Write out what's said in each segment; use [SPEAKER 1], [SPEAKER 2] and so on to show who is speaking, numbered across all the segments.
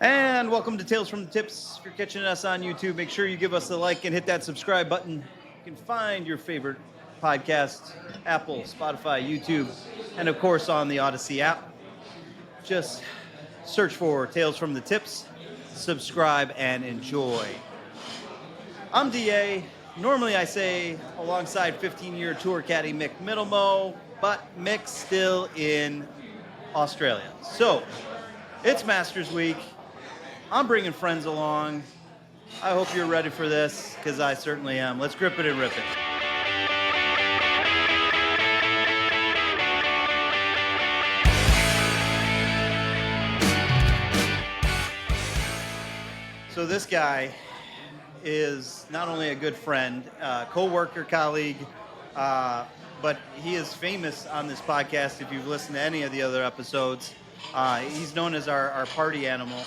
[SPEAKER 1] And welcome to Tales from the Tips. If you're catching us on YouTube, make sure you give us a like and hit that subscribe button. You can find your favorite podcast, Apple, Spotify, YouTube, and of course on the Odyssey app. Just search for Tales from the Tips, subscribe, and enjoy. I'm DA. Normally I say alongside 15-year tour caddy Mick Middlemo, but Mick's still in Australia. So it's Masters Week. I'm bringing friends along. I hope you're ready for this, because I certainly am. Let's grip it and rip it. So this guy is not only a good friend, co-worker, colleague, but he is famous on this podcast if you've listened to any of the other episodes. He's known as our party animal,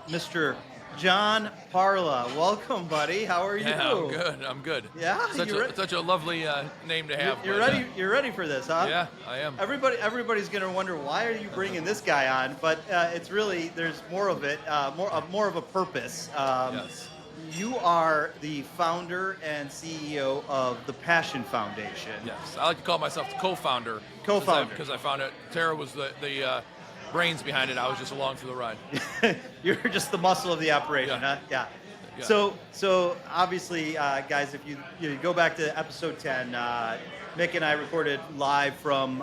[SPEAKER 1] Mr. Jon Parla. Welcome, buddy. How are you?
[SPEAKER 2] Yeah, I'm good.
[SPEAKER 1] Yeah,
[SPEAKER 2] such a lovely name to have.
[SPEAKER 1] You're ready. You're ready for this, huh?
[SPEAKER 2] Yeah, I am.
[SPEAKER 1] Everybody's going to wonder, why are you bringing this guy on? But it's really, there's more of it, more of a purpose.
[SPEAKER 2] Yes.
[SPEAKER 1] You are the founder and CEO of the Passion Foundation.
[SPEAKER 2] Yes, I like to call myself the co-founder.
[SPEAKER 1] Co-founder.
[SPEAKER 2] Because I found it. Tara was the brains behind it. I was just along for the ride.
[SPEAKER 1] You're just the muscle of the operation,
[SPEAKER 2] Yeah.
[SPEAKER 1] huh? Yeah.
[SPEAKER 2] Yeah.
[SPEAKER 1] So obviously, guys, if you go back to episode 10, Mick and I recorded live from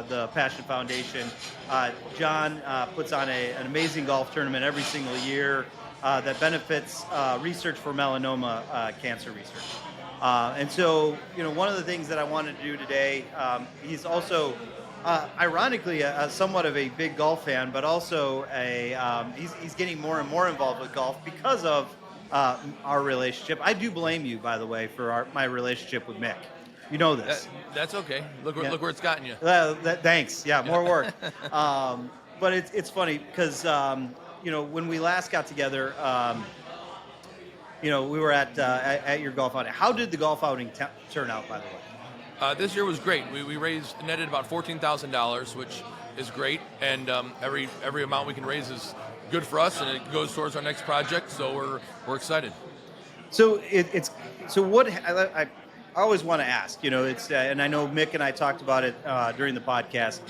[SPEAKER 1] the Passion Foundation. Jon puts on an amazing golf tournament every single year that benefits research for melanoma cancer research. And so, one of the things that I wanted to do today, he's also ironically, somewhat of a big golf fan, but also he's getting more and more involved with golf because of our relationship. I do blame you, by the way, for my relationship with Mick. You know this.
[SPEAKER 2] That's okay. Look where it's gotten you.
[SPEAKER 1] Thanks. Yeah, more work. But it's funny because when we last got together, we were at your golf outing. How did the golf outing turn out, by the way?
[SPEAKER 2] This year was great. We netted about $14,000, which is great, and every amount we can raise is good for us, and it goes towards our next project. So we're excited.
[SPEAKER 1] So I always want to ask. And I know Mick and I talked about it during the podcast.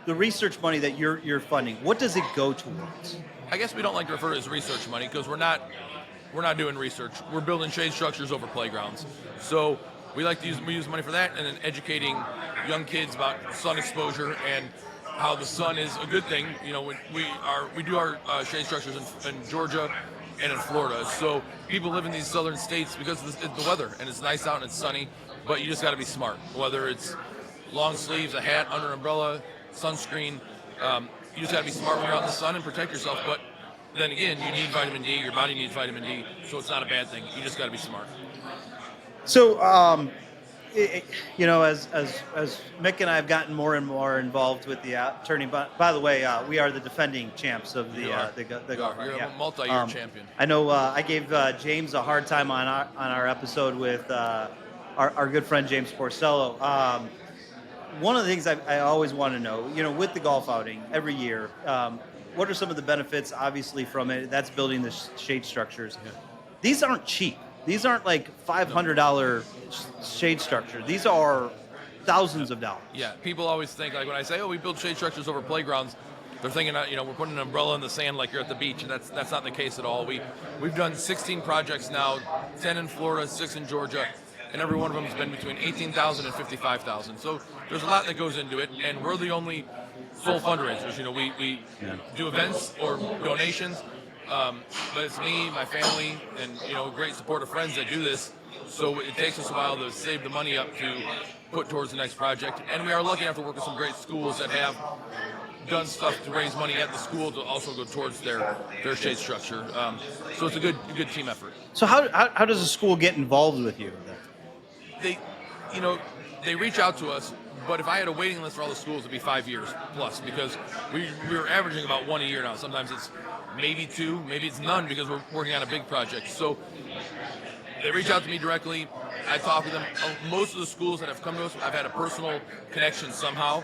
[SPEAKER 1] The research money that you're funding, what does it go towards?
[SPEAKER 2] I guess we don't like to refer to it as research money because we're not doing research. We're building shade structures over playgrounds. So we like to use money for that, and then educating young kids about sun exposure and how the sun is a good thing. We do our shade structures in Georgia and in Florida. So people live in these southern states because of the weather, and it's nice out and it's sunny. But you just got to be smart. Whether it's long sleeves, a hat, under an umbrella, sunscreen, you just got to be smart when you're out in the sun and protect yourself. But then again, you need vitamin D. Your body needs vitamin D, so it's not a bad thing. You just got to be smart.
[SPEAKER 1] So, as Mick and I have gotten more and more involved with the tourney. By the way, we are the defending champs of the golf.
[SPEAKER 2] You're a multi-year champion.
[SPEAKER 1] I know. I gave James a hard time on our episode with our good friend James Porcello. One of the things I always want to know, with the golf outing every year, what are some of the benefits? Obviously, from it, that's building the shade structures.
[SPEAKER 2] Yeah.
[SPEAKER 1] These aren't cheap. These aren't like $500 shade structure. These are thousands of dollars.
[SPEAKER 2] Yeah, people always think, like when I say, we build shade structures over playgrounds, they're thinking, we're putting an umbrella in the sand like you're at the beach, and that's not the case at all. We've done 16 projects now, 10 in Florida, 6 in Georgia, and every one of them has been between $18,000 and $55,000. So there's a lot that goes into it, and we're the only full fundraisers. We do events or donations. But it's me, my family, and great supportive friends that do this. So it takes us a while to save the money up to put towards the next project. And we are lucky enough to work with some great schools that have done stuff to raise money at the school to also go towards their shade structure. So it's a good team effort.
[SPEAKER 1] So how does a school get involved with you?
[SPEAKER 2] They reach out to us. But if I had a waiting list for all the schools, it'd be 5 years plus, because we're averaging about one a year now. Sometimes it's maybe two, maybe it's none, because we're working on a big project. So they reach out to me directly. I talk with them. Most of the schools that have come to us, I've had a personal connection somehow.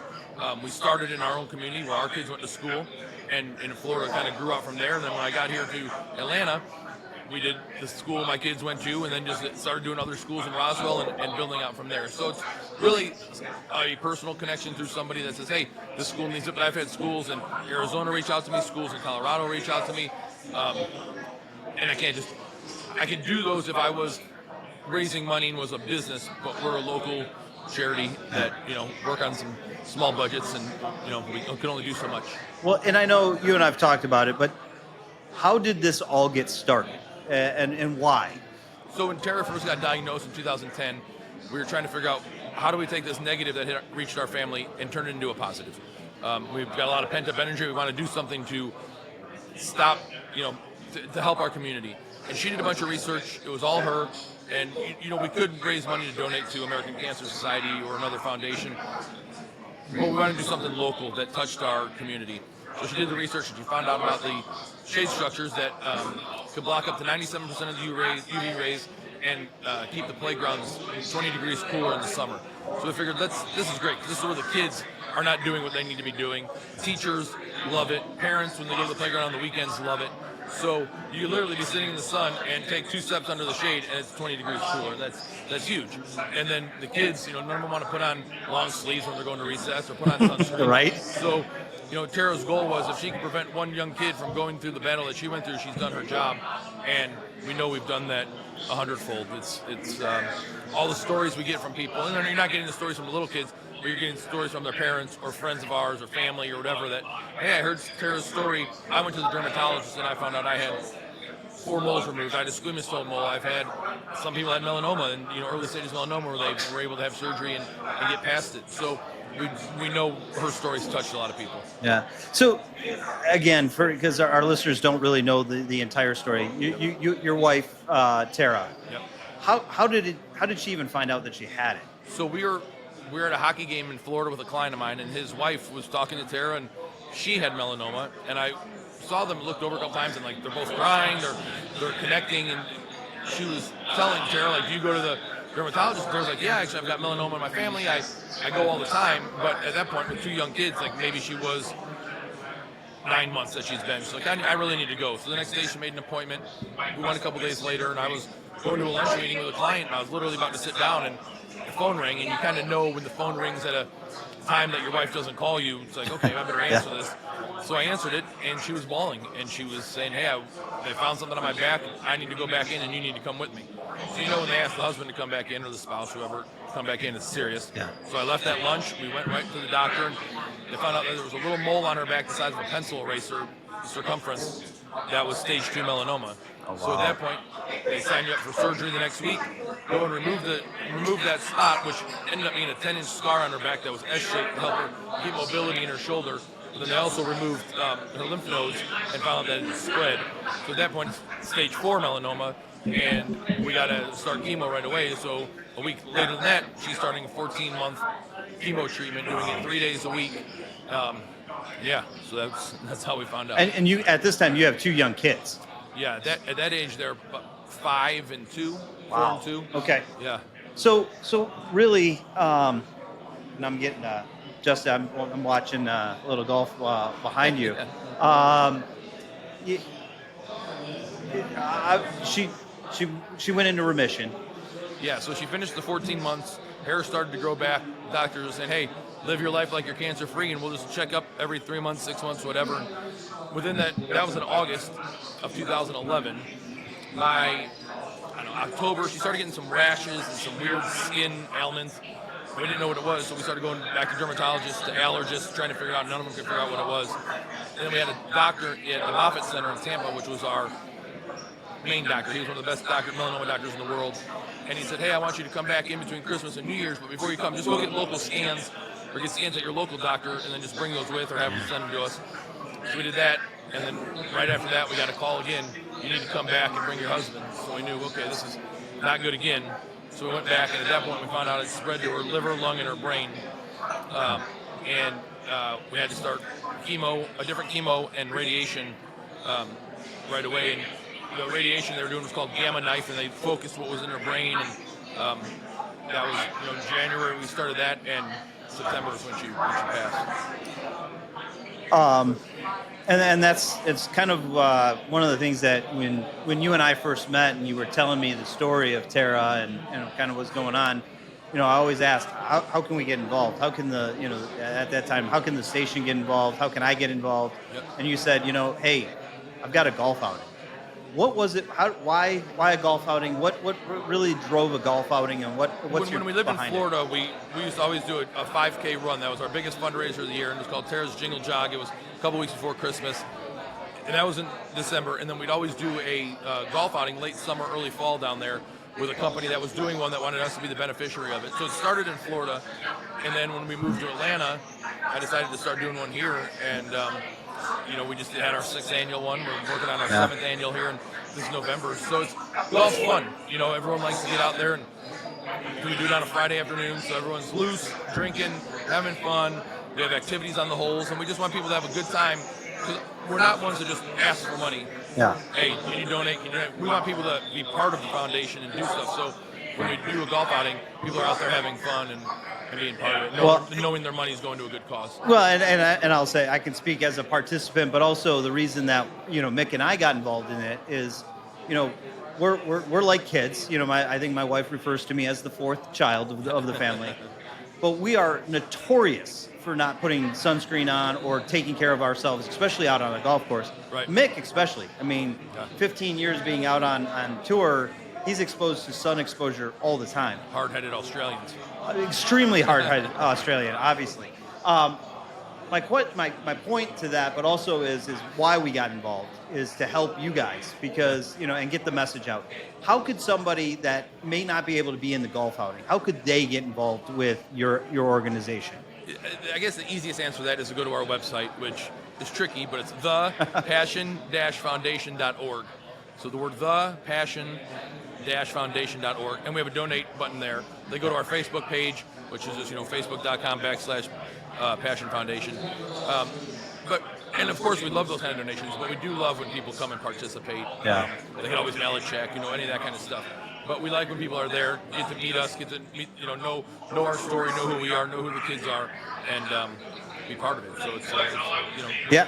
[SPEAKER 2] We started in our own community where our kids went to school, and in Florida kind of grew out from there. And then when I got here to Atlanta, we did the school my kids went to, and then just started doing other schools in Roswell and building out from there. So it's really a personal connection through somebody that says, hey, this school needs it. But I've had schools in Arizona reach out to me, schools in Colorado reach out to me, and I can do those if I was raising money and was a business, but we're a local charity that, work on some small budgets, and, we can only do so much.
[SPEAKER 1] Well, and I know you and I've talked about it, but how did this all get started, and why?
[SPEAKER 2] So when Tara first got diagnosed in 2010, we were trying to figure out how do we take this negative that had reached our family and turn it into a positive. We've got a lot of pent-up energy. We want to do something to stop, to help our community. And she did a bunch of research. It was all her. And, we could raise money to donate to American Cancer Society or another foundation. But we wanted to do something local that touched our community. So she did the research, and she found out about the shade structures that could block up to 97% of the UV rays and keep the playgrounds 20 degrees cooler in the summer. So we figured this is great, because this is where the kids are not doing what they need to be doing. Teachers love it. Parents, when they go to the playground on the weekends, love it. So you literally be sitting in the sun and take 2 steps under the shade, and it's 20 degrees cooler. That's huge. And then the kids, none of them want to put on long sleeves when they're going to recess or put on sunscreen.
[SPEAKER 1] Right.
[SPEAKER 2] So, Tara's goal was if she can prevent one young kid from going through the battle that she went through, she's done her job. And we know we've done that 100-fold. It's all the stories we get from people, and then you're not getting the stories from the little kids, but you're getting stories from their parents or friends of ours or family or whatever that, hey, I heard Tara's story. I went to the dermatologist and I found out I had 4 moles removed. I had a squamous cell mole. I've had some people had melanoma, and early stages melanoma where they were able to have surgery and get past it. So we know her story's touched a lot of people.
[SPEAKER 1] Yeah. So again, because our listeners don't really know the entire story, your wife Tara.
[SPEAKER 2] Yep.
[SPEAKER 1] How did she even find out that she had it?
[SPEAKER 2] So we were at a hockey game in Florida with a client of mine, and his wife was talking to Tara, and she had melanoma, and I saw them, looked over a couple times, and they're both crying, they're connecting, and she was telling Tara, do you go to the dermatologist? And Tara's like, yeah, actually I've got melanoma in my family, I go all the time. But at that point with 2 young kids, maybe she was 9 months that she's been. She's like, I really need to go. So the next day she made an appointment. We went a couple days later, and I was going to a lunch meeting with a client, and I was literally about to sit down, and the phone rang, and you kind of know when the phone rings at a time that your wife doesn't call you, it's like, okay, I better answer this. So I answered it, and she was bawling, and she was saying, hey, they found something on my back, I need to go back in, and you need to come with me. So when they ask the husband to come back in, or the spouse, whoever, come back in, it's serious.
[SPEAKER 1] Yeah.
[SPEAKER 2] So I left that lunch, we went right to the doctor, and they found out that there was a little mole on her back the size of a pencil eraser circumference that was stage 2 melanoma.
[SPEAKER 1] Oh, wow.
[SPEAKER 2] So at that point, they signed you up for surgery the next week, go and remove that spot, which ended up being a 10-inch scar on her back that was S-shaped to help her keep mobility in her shoulder. But then they also removed her lymph nodes and found out that it spread. So at that point, it's stage 4 melanoma, and we got to start chemo right away. So a week later than that, she's starting a 14-month chemo treatment, doing it 3 days a week. So that's how we found out.
[SPEAKER 1] And you, at this time, you have 2 young kids.
[SPEAKER 2] Yeah, at that age, they're 5 and 2, 4 and 2.
[SPEAKER 1] Okay.
[SPEAKER 2] Yeah.
[SPEAKER 1] So really, and I'm getting Justin. I'm watching a little golf behind you. She went into remission.
[SPEAKER 2] Yeah. So she finished the 14 months. Hair started to grow back. Doctors were saying, "Hey, live your life like you're cancer free, and we'll just check up every 3 months, 6 months, whatever." And within that was in August of 2011. By October, she started getting some rashes and some weird skin ailments. We didn't know what it was, so we started going back to dermatologists, to allergists, trying to figure it out. None of them could figure out what it was. And then we had a doctor at the Moffitt Center in Tampa, which was our main doctor. He was one of the best melanoma doctors in the world. And he said, hey, I want you to come back in between Christmas and New Year's, but before you come, just go get local scans, or get scans at your local doctor, and then just bring those with, or have them send them to us. So we did that, and then right after that, we got a call again. You need to come back and bring your husband. So we knew, okay, this is not good again. So we went back, and at that point, we found out it spread to her liver, lung, and her brain. We had to start a different chemo and radiation right away. And the radiation they were doing was called gamma knife, and they focused what was in her brain. And that was, January we started that, and September is when she passed.
[SPEAKER 1] And it's kind of one of the things that when you and I first met and you were telling me the story of Tara and kind of what's going on, I always asked how can we get involved? How can the at that time how can the station get involved? How can I get involved?
[SPEAKER 2] Yep.
[SPEAKER 1] And you said hey, I've got a golf outing. What was it? Why a golf outing? What really drove a golf outing, and what's
[SPEAKER 2] when we lived in
[SPEAKER 1] behind
[SPEAKER 2] Florida, we used to always do a 5K run. That was our biggest fundraiser of the year, and it was called Tara's Jingle Jog. It was a couple weeks before Christmas, and that was in December. And then we'd always do a golf outing late summer, early fall down there with a company that was doing one that wanted us to be the beneficiary of it. So it started in Florida, and then when we moved to Atlanta, I decided to start doing one here, and we just had our 6th annual one. We're working on our 7th annual here in this November. So it's all fun. Everyone likes to get out there, and we do it on a Friday afternoon, so everyone's loose, drinking, having fun. We have activities on the holes, and we just want people to have a good time. We're not ones that just ask for money.
[SPEAKER 1] Yeah.
[SPEAKER 2] Hey, can you donate? We want people to be part of the foundation and do stuff. So when we do a golf outing, people are out there having fun and being part of it, knowing their money is going to a good cause.
[SPEAKER 1] Well, and I'll say I can speak as a participant, but also the reason that Mick and I got involved in it is, we're like kids. I think my wife refers to me as the 4th child of the family, but we are notorious for not putting sunscreen on or taking care of ourselves, especially out on a golf course.
[SPEAKER 2] Right.
[SPEAKER 1] Mick especially. 15 years being out on tour, he's exposed to sun exposure all the time.
[SPEAKER 2] Hard-headed Australians.
[SPEAKER 1] Extremely hard-headed Australian, obviously. My point to that, but also is why we got involved, is to help you guys because and get the message out. How could somebody that may not be able to be in the golf outing, how could they get involved with your organization?
[SPEAKER 2] I guess the easiest answer to that is to go to our website, which is tricky, but it's thepassion-foundation.org. So the word thepassion-foundation.org, and we have a donate button there. They go to our Facebook page, which is just facebook.com/Passion Foundation. And of course, we love those kind of donations, but we do love when people come and participate.
[SPEAKER 1] Yeah.
[SPEAKER 2] They can always mail a check, any of that kind of stuff. But we like when people are there, get to meet us, get to meet, know our story, know who we are, know who the kids are, and be part of it. So it's we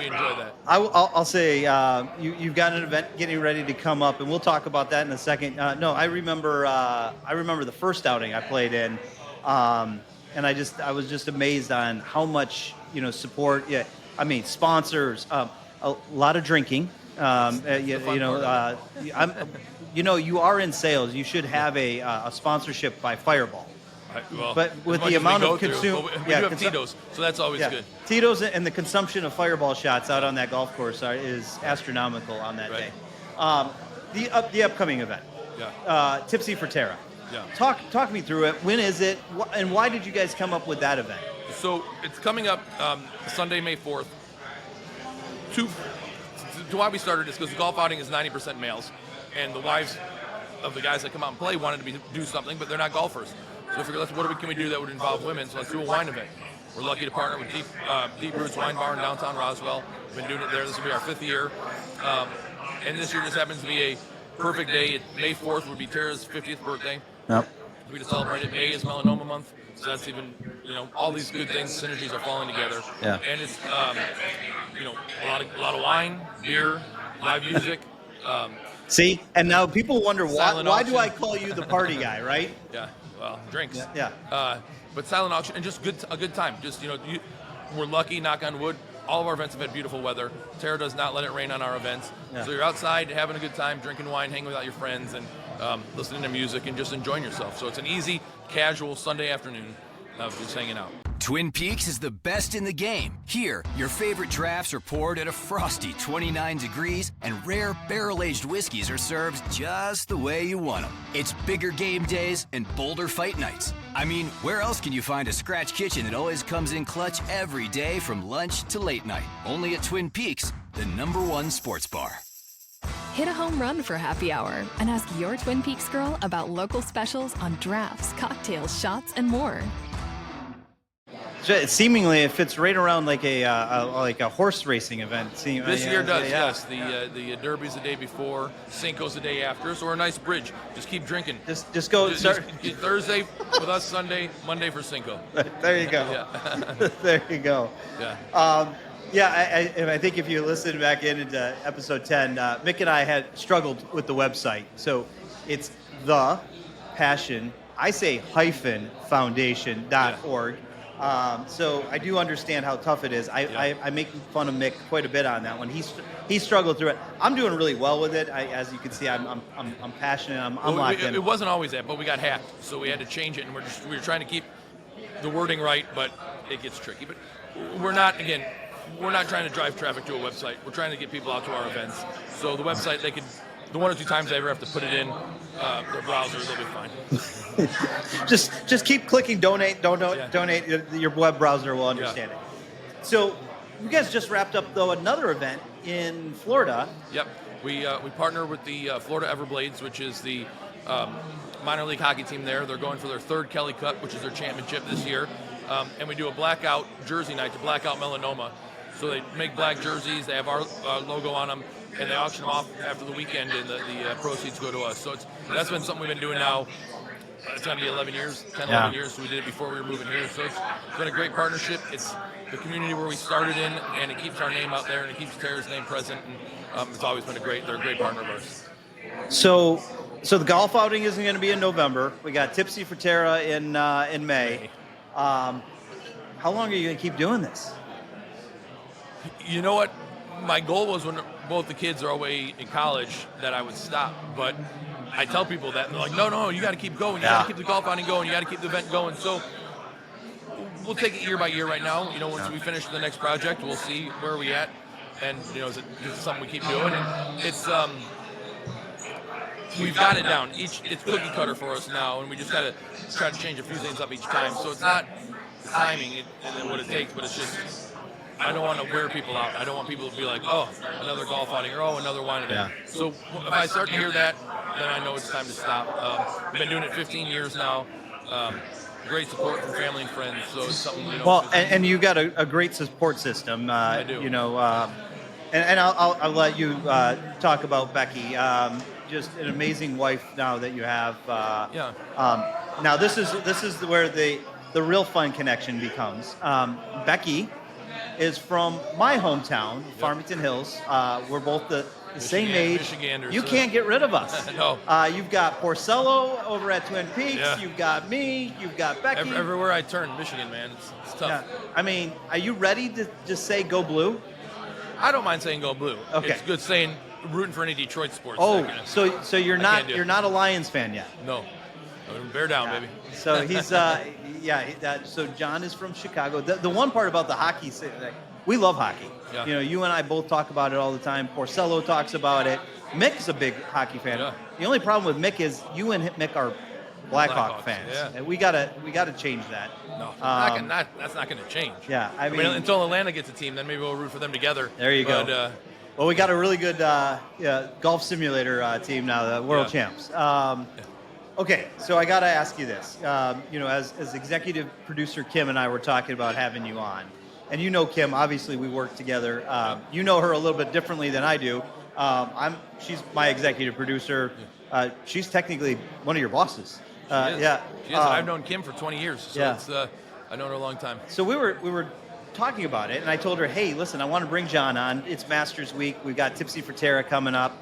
[SPEAKER 2] enjoy that.
[SPEAKER 1] I'll say you've got an event getting ready to come up, and we'll talk about that in a second. I remember the first outing I played in, and I was just amazed on how much support. Yeah, sponsors, a lot of drinking. You are in sales. You should have a sponsorship by Fireball. But with the amount of consume,
[SPEAKER 2] we do have Tito's, so that's always good.
[SPEAKER 1] Tito's and the consumption of Fireball shots out on that golf course is astronomical on that day. The upcoming event, Tipsy for Tara.
[SPEAKER 2] Yeah.
[SPEAKER 1] Talk me through it. When is it, and why did you guys come up with that event?
[SPEAKER 2] So it's coming up Sunday, May 4th. To why we started this, because the golf outing is 90% males, and the wives of the guys that come out and play wanted to do something, but they're not golfers. So we figured, what can we do that would involve women? So let's do a wine event. We're lucky to partner with Deep Roots Wine Bar in downtown Roswell. We've been doing it there. This will be our 5th year. And this year just happens to be a perfect day. May 4th would be Tara's 50th birthday.
[SPEAKER 1] Yep.
[SPEAKER 2] We just celebrated. May is melanoma month. So that's even, all these good things, synergies are falling together.
[SPEAKER 1] Yeah.
[SPEAKER 2] And it's, a lot of wine, beer, live music.
[SPEAKER 1] See, and now people wonder why
[SPEAKER 2] auction.
[SPEAKER 1] do I call you the party guy, right?
[SPEAKER 2] Yeah. Well, drinks.
[SPEAKER 1] Yeah.
[SPEAKER 2] But silent auction and just a good time. Just we're lucky. Knock on wood. All of our events have had beautiful weather. Tara does not let it rain on our events. Yeah. So you're outside having a good time, drinking wine, hanging with your friends, and listening to music and just enjoying yourself. So it's an easy, casual Sunday afternoon of just hanging out.
[SPEAKER 3] Twin Peaks is the best in the game. Here, your favorite drafts are poured at a frosty 29 degrees, and rare barrel-aged whiskeys are served just the way you want them. It's bigger game days and bolder fight nights. Where else can you find a scratch kitchen that always comes in clutch every day from lunch to late night? Only at Twin Peaks, the #1 sports bar.
[SPEAKER 4] Hit a home run for happy hour and ask your Twin Peaks girl about local specials on drafts, cocktails, shots, and more.
[SPEAKER 1] Seemingly, it fits right around like a horse racing event.
[SPEAKER 2] This year does, yes. The Derby's the day before, Cinco's the day after, so we're a nice bridge. Just keep drinking.
[SPEAKER 1] Just go.
[SPEAKER 2] Just Thursday with us, Sunday, Monday for Cinco.
[SPEAKER 1] There you go.
[SPEAKER 2] Yeah.
[SPEAKER 1] There you go.
[SPEAKER 2] Yeah.
[SPEAKER 1] I think if you listen back into episode 10, Mick and I had struggled with the website. So it's the passion, I say hyphen foundation.org. So I do understand how tough it is. I make fun of Mick quite a bit on that one. He struggled through it. I'm doing really well with it. As you can see, I'm passionate. I'm locked in.
[SPEAKER 2] It wasn't always that, but we got hacked, so we had to change it, and we were trying to keep the wording right, but it gets tricky. But we're not trying to drive traffic to a website. We're trying to get people out to our events. So the website, the one or two times they ever have to put it in their browser, they'll be fine.
[SPEAKER 1] just keep clicking donate. Donate. Your web browser will understand it. So you guys just wrapped up though another event in Florida.
[SPEAKER 2] Yep. We partner with the Florida Everblades, which is the minor league hockey team there. They're going for their third Kelly Cup, which is their championship this year. And we do a blackout jersey night to blackout melanoma. So they make black jerseys, they have our logo on them, and they auction them off after the weekend, and the proceeds go to us. So that's been something we've been doing now. It's going to be 11 years, 11 years, so we did it before we were moving here. So it's been a great partnership. It's the community where we started in, and it keeps our name out there, and it keeps Tara's name present, and it's always been they're a great partner of ours.
[SPEAKER 1] So the golf outing isn't going to be in November. We got Tipsy for Tara in May. How long are you going to keep doing this?
[SPEAKER 2] You know what? My goal was when both the kids are away in college that I would stop, but I tell people that, and they're like, no, you got to keep going. You got to keep the golf outing going. You got to keep the event going. So we'll take it year by year right now. Once we finish the next project, we'll see where we at, and is it something we keep doing? And it's we've got it down. It's cookie cutter for us now, and we just got to try to change a few things up each time. So it's not the timing and what it takes, but it's just. I don't want to wear people out. I don't want people to be like, oh, another golf outing, or another wine day. Yeah. So if I start to hear that, then I know it's time to stop. I've been doing it 15 years now. Great support from family and friends. So it's something. Well,
[SPEAKER 1] and you got a great support system.
[SPEAKER 2] I do.
[SPEAKER 1] And I'll let you talk about Becky. Just an amazing wife now that you have. Now this is where the real fun connection becomes. Becky is from my hometown, Farmington Hills. We're both the same age.
[SPEAKER 2] Michiganders.
[SPEAKER 1] You can't get rid of us.
[SPEAKER 2] No.
[SPEAKER 1] You've got Porcello over at Twin Peaks. Yeah. You've got me. You've got Becky.
[SPEAKER 2] Everywhere I turn, Michigan, man. It's tough.
[SPEAKER 1] Yeah. I mean, are you ready to just say go blue?
[SPEAKER 2] I don't mind saying go blue. Okay. It's good saying rooting for any Detroit sports.
[SPEAKER 1] Oh, so you're not a Lions fan yet?
[SPEAKER 2] No. Bear down, baby.
[SPEAKER 1] So he's so Jon is from Chicago. The one part about the hockey, we love hockey. Yeah. You and I both talk about it all the time. Porcello talks about it. Mick's a big hockey fan. Yeah. The only problem with Mick is you and Mick are Blackhawk fans. Yeah. And we gotta change that.
[SPEAKER 2] No, that's not going to change.
[SPEAKER 1] Yeah, I mean
[SPEAKER 2] until Atlanta gets a team, then maybe we'll root for them together.
[SPEAKER 1] There you go. Well, we got a really good golf simulator team now, the world champs. Okay, so I got to ask you this. As executive producer Kim and I were talking about having you on, and Kim, obviously we work together. You know her a little bit differently than I do. She's my executive producer. She's technically one of your bosses.
[SPEAKER 2] She is. Yeah. She is. I've known Kim for 20 years, so I've known her a long time.
[SPEAKER 1] So we were talking about it, and I told her, hey, listen, I want to bring Jon on. It's Masters Week. We've got Tipsy for Tara coming up.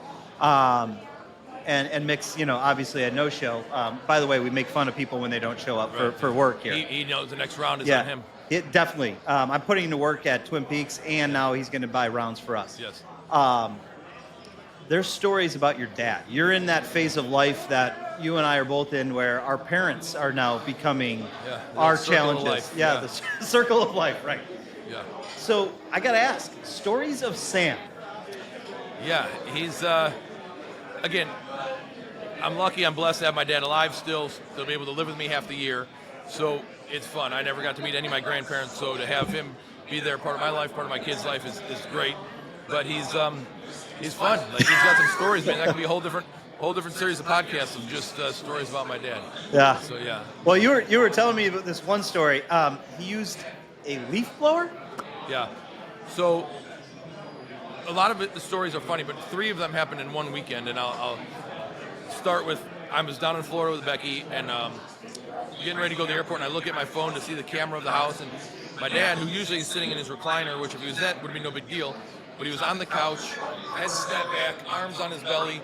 [SPEAKER 1] And Mick's, obviously a no-show. By the way, we make fun of people when they don't show up for work here.
[SPEAKER 2] He knows the next round is on him.
[SPEAKER 1] Definitely. I'm putting him to work at Twin Peaks, and now he's going to buy rounds for us.
[SPEAKER 2] Yes.
[SPEAKER 1] There's stories about your dad. You're in that phase of life that you and I are both in where our parents are now becoming our challenges. The circle of life, right.
[SPEAKER 2] Yeah.
[SPEAKER 1] So I got to ask, stories of Sam.
[SPEAKER 2] Yeah, he's, again, I'm lucky, I'm blessed to have my dad alive still. He'll be able to live with me half the year. So it's fun. I never got to meet any of my grandparents, so to have him be there, part of my life, part of my kids' life is great. But he's fun. He's got some stories, man. That could be a whole different series of podcasts of just stories about my dad.
[SPEAKER 1] Yeah.
[SPEAKER 2] So yeah.
[SPEAKER 1] Well, you were telling me about this one story. He used a leaf blower.
[SPEAKER 2] Yeah. So a lot of the stories are funny, but 3 of them happened in one weekend, and I'll start with I was down in Florida with Becky, and getting ready to go to the airport, and I look at my phone to see the camera of the house, and My dad, who usually is sitting in his recliner, which if he was that would be no big deal, but he was on the couch, head stepped back, arms on his belly,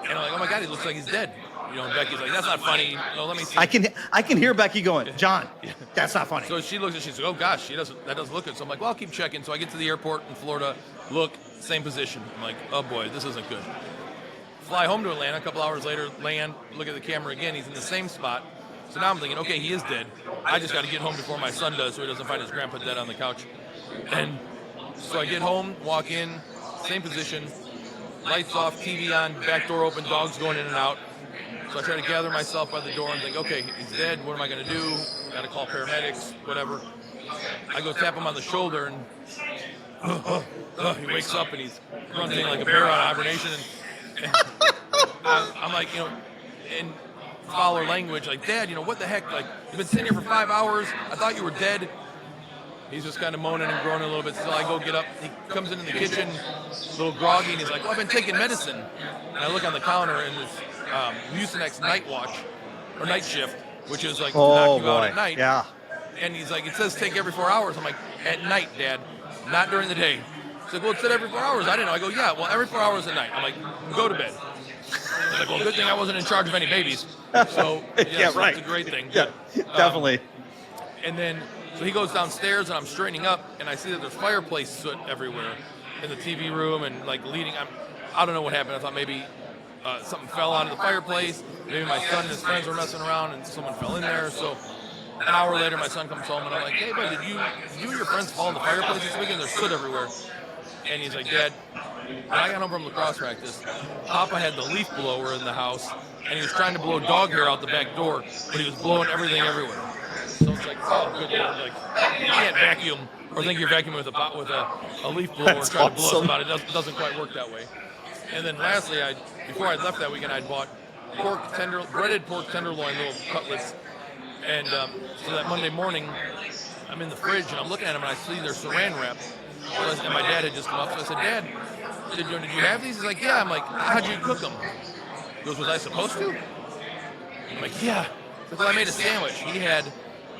[SPEAKER 2] and I'm like, oh my God, he looks like he's dead. You know, and Becky's like, that's not funny. No, let me see.
[SPEAKER 1] I can hear Becky going, John, that's not funny.
[SPEAKER 2] So she looks and she's like, oh gosh, that doesn't look good. So I'm like, well, I'll keep checking. So I get to the airport in Florida, look, same position. I'm like, oh boy, this isn't good. Fly home to Atlanta, a couple hours later, land, look at the camera again, he's in the same spot. So now I'm thinking, okay, he is dead. I just got to get home before my son does so he doesn't find his grandpa dead on the couch. And so I get home, walk in, same position, lights off, TV on, back door open, dogs going in and out. So I try to gather myself by the door and think, okay, he's dead, what am I going to do? Got to call paramedics, whatever. I go tap him on the shoulder and he wakes up and he's grunting like a bear on hibernation. And I'm like, in Fowler language, like, Dad, what the heck? Like, you've been sitting here for 5 hours. I thought you were dead. He's just kind of moaning and groaning a little bit. So I go get up. He comes into the kitchen, a little groggy, and he's like, well, I've been taking medicine. And I look on the counter, and it's Mucinex night watch, or night shift, which is like to knock you out at night.
[SPEAKER 1] Yeah.
[SPEAKER 2] And he's like, it says take every 4 hours. I'm like, at night, Dad, not during the day. He's like, well, it said every 4 hours. I didn't know. I go, yeah, well, every 4 hours at night. I'm like, go to bed. He's like, well, good thing I wasn't in charge of any babies. So,
[SPEAKER 1] yeah, right.
[SPEAKER 2] It's a great thing.
[SPEAKER 1] Yeah, definitely.
[SPEAKER 2] And then, so he goes downstairs, and I'm straightening up, and I see that there's fireplace soot everywhere in the TV room, and like leading. I don't know what happened. I thought maybe something fell out of the fireplace. Maybe my son and his friends were messing around, and someone fell in there. So an hour later, my son comes home, and I'm like, hey, bud, did you and your friends fall in the fireplace this weekend? There's soot everywhere. And he's like, Dad, when I got home from lacrosse practice, Papa had the leaf blower in the house, and he was trying to blow dog hair out the back door, but he was blowing everything everywhere. So it's like, oh, good Lord, like, you can't vacuum or think you're vacuuming with a leaf blower or trying to blow something out. It doesn't quite work that way. And then lastly, before I left that weekend, I'd bought breaded pork tenderloin, little cutlets. And so that Monday morning, I'm in the fridge, and I'm looking at them, and I see their saran wrap. And my dad had just come up, so I said, Dad, did you have these? He's like, yeah. I'm like, how'd you cook them? He goes, was I supposed to? I'm like, yeah. He said, well, I made a sandwich. He had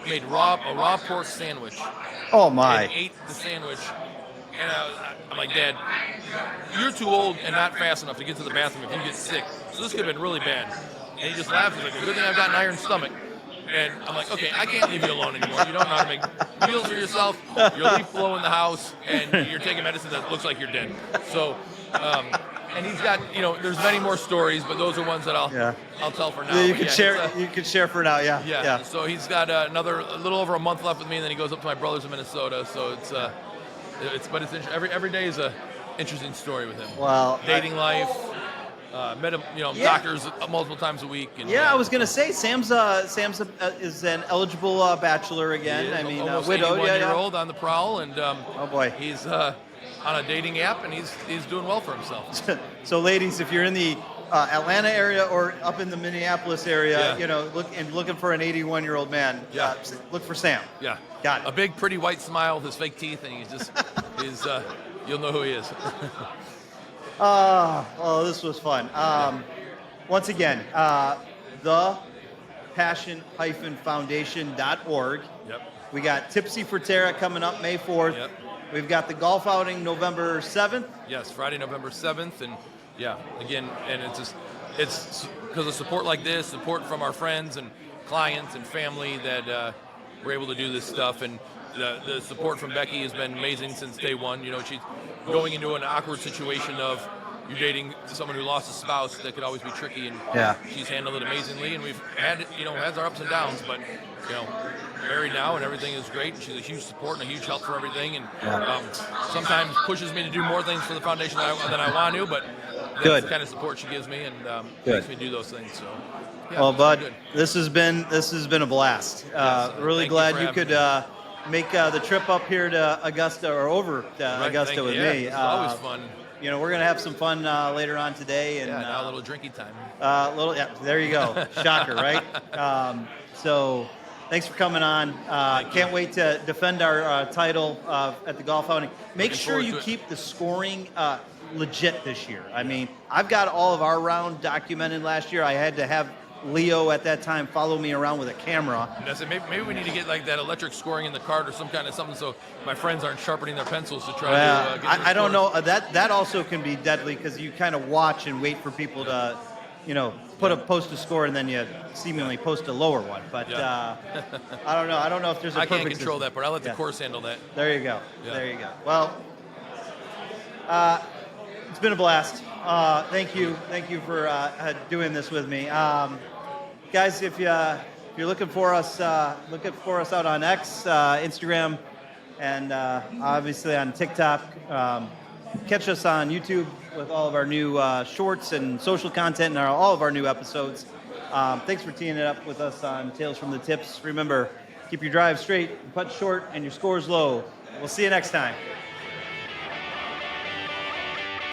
[SPEAKER 2] made a raw pork sandwich.
[SPEAKER 1] Oh, my.
[SPEAKER 2] And ate the sandwich. And I'm like, Dad, you're too old and not fast enough to get to the bathroom if you get sick. So this could have been really bad. And he just laughed. He's like, well, good thing I've got an iron stomach. And I'm like, okay, I can't leave you alone anymore. You don't know how to make meals for yourself. You're leaf blowing the house, and you're taking medicine that looks like you're dead. So, and he's got, there's many more stories, but those are ones that I'll tell for now.
[SPEAKER 1] Yeah, you could share for now. Yeah.
[SPEAKER 2] So he's got a little over a month left with me, and then he goes up to my brother's in Minnesota. So it's every day is a interesting story with him.
[SPEAKER 1] Well,
[SPEAKER 2] dating life. Met him, doctors multiple times a week. And,
[SPEAKER 1] I was gonna say Sam's is an eligible bachelor again. I mean, widowed.
[SPEAKER 2] 81-year-old on the prowl, and
[SPEAKER 1] oh boy,
[SPEAKER 2] he's on a dating app, and he's doing well for himself.
[SPEAKER 1] So, ladies, if you're in the Atlanta area or up in the Minneapolis area, looking for an 81-year-old man, look for Sam.
[SPEAKER 2] Yeah,
[SPEAKER 1] got it.
[SPEAKER 2] A big, pretty white smile with his fake teeth, and he's you'll know who he is.
[SPEAKER 1] This was fun. Once again, the passion-foundation.org.
[SPEAKER 2] Yep.
[SPEAKER 1] We got Tipsy for Tara coming up May 4th.
[SPEAKER 2] Yep.
[SPEAKER 1] We've got the golf outing November 7th.
[SPEAKER 2] Yes, Friday, November 7th. And again, and it's because of support like this, support from our friends and clients and family that we're able to do this stuff. And the support from Becky has been amazing since day one. She's going into an awkward situation of you're dating someone who lost a spouse that could always be tricky, and she's handled it amazingly. And we've had our ups and downs, but married now and everything is great. She's a huge support and a huge help for everything, and sometimes pushes me to do more things for the foundation than I want to, but that's the kind of support she gives me and makes me do those things. So.
[SPEAKER 1] Well, Bud, this has been a blast. Really glad you could make the trip up here to Augusta or over to Augusta with me.
[SPEAKER 2] It's always fun.
[SPEAKER 1] We're gonna have some fun later on today, and
[SPEAKER 2] now a little drinky time.
[SPEAKER 1] There you go. Shocker, right? So, thanks for coming on. Can't wait to defend our title at the golf outing. Make sure you keep the scoring legit this year. I mean, I've got all of our round documented last year. I had to have Leo at that time follow me around with a camera.
[SPEAKER 2] And I said, maybe we need to get like that electric scoring in the cart or some kind of something so my friends aren't sharpening their pencils to try to get
[SPEAKER 1] I don't know. That also can be deadly because you kind of watch and wait for people to, post a score and then you seemingly post a lower one. But I don't know. I don't know if there's a
[SPEAKER 2] I
[SPEAKER 1] perfect
[SPEAKER 2] can't control
[SPEAKER 1] system.
[SPEAKER 2] that, but I'll let the course handle that.
[SPEAKER 1] There you go.
[SPEAKER 2] Yeah.
[SPEAKER 1] There you go. Well, it's been a blast. Thank you for doing this with me, guys. If you're looking for us out on X, Instagram, and obviously on TikTok. Catch us on YouTube with all of our new shorts and social content and all of our new episodes. Thanks for teeing it up with us on Tales from the Tips. Remember, keep your drive straight, your putt short, and your scores low. We'll see you next time.